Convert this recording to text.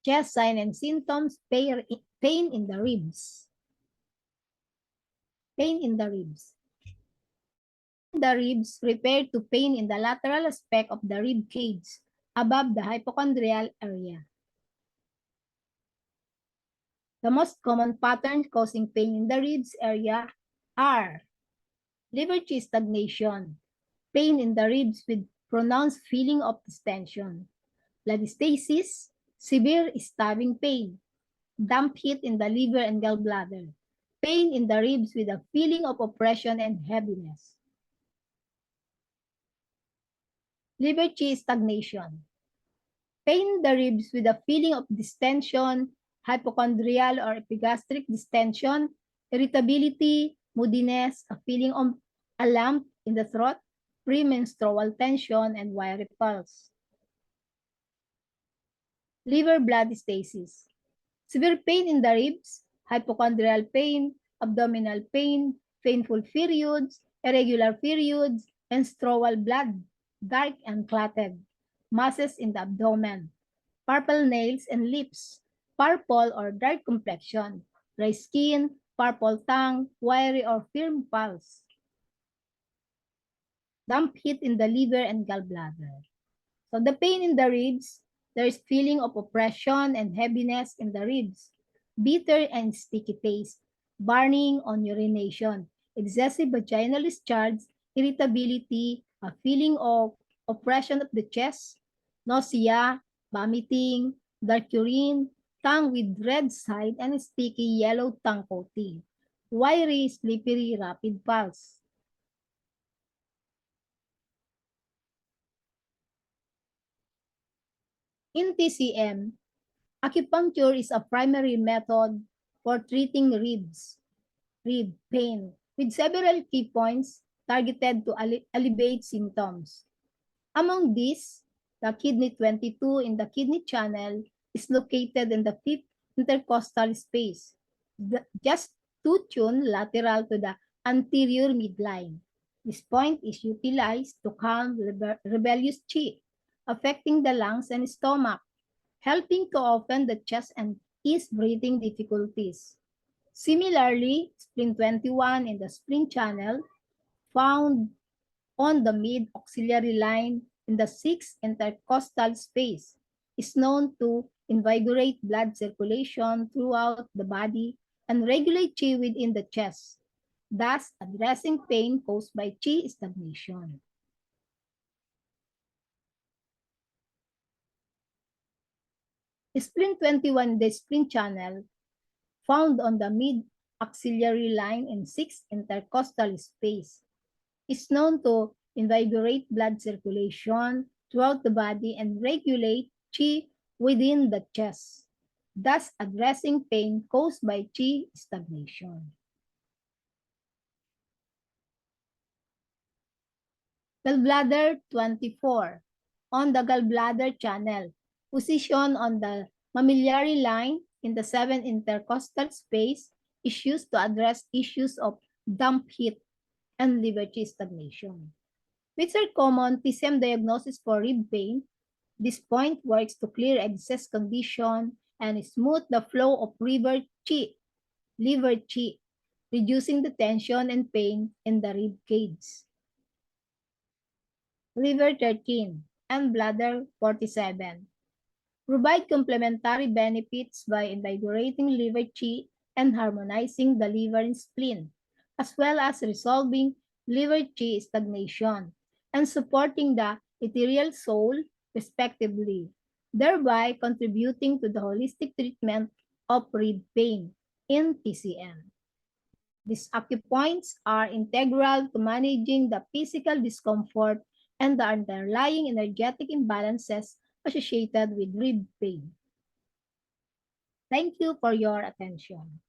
Chest sign and symptoms, pain in the ribs. Pain in the ribs. The ribs refer to pain in the lateral aspect of the rib cage above the hypochondrial area. The most common patterns causing pain in the ribs area are liver chi stagnation, pain in the ribs with pronounced feeling of distension, bladdystasis, severe stabbing pain, damp heat in the liver and gallbladder, pain in the ribs with a feeling of oppression and heaviness. Liver chi stagnation, pain in the ribs with a feeling of distension, hypochondrial or epigastric distension, irritability, moodiness, a feeling of a lump in the throat, premenstrual tension, and wiry pulse. Liver bladdystasis, severe pain in the ribs, hypochondrial pain, abdominal pain, painful periods, irregular periods, menstrual blood, dark and clotted, masses in the abdomen, purple nails and lips, purple or dark complexion, dry skin, purple tongue, wiry or firm pulse, damp heat in the liver and gallbladder. So the pain in the ribs, there is feeling of oppression and heaviness in the ribs, bitter and sticky taste, burning on urination, excessive vaginal discharge, irritability, a feeling of oppression of the chest, nausea, vomiting, dark urine, tongue with red side and sticky yellow tongue coating, wiry, slippery, rapid pulse. In TCM, acupuncture is a primary method for treating rib pain, with several key points targeted to alleviate symptoms. Among these, the kidney 22 in the kidney channel is located in the fifth intercostal space, just 2 tune lateral to the anterior midline. This point is utilized to calm rebellious chi, affecting the lungs and stomach, helping to open the chest and ease breathing difficulties. Similarly, spleen 21 in the spleen channel, found on the mid-auxiliary line in the sixth intercostal space, is known to invigorate blood circulation throughout the body and regulate chi within the chest, thus addressing pain caused by chi stagnation. Spleen 21, the spleen channel, found on the mid-axillary line in sixth intercostal space, is known to invigorate blood circulation throughout the body and regulate chi within the chest, thus addressing pain caused by chi stagnation. Gallbladder 24, on the gallbladder channel, position on the mammillary line in the 7th intercostal space, is used to address issues of damp heat and liver chi stagnation, which are common TCM diagnosis for rib pain. This point works to clear excess condition and smooth the flow of liver chi, reducing the tension and pain in the rib cage. Liver 13 and bladder 47 provide complementary benefits by invigorating liver chi and harmonizing the liver and spleen, as well as resolving liver chi stagnation and supporting the ethereal soul, respectively, thereby contributing to the holistic treatment of rib pain in TCM. These acupoints are integral to managing the physical discomfort and the underlying energetic imbalances associated with rib pain. Thank you for your attention.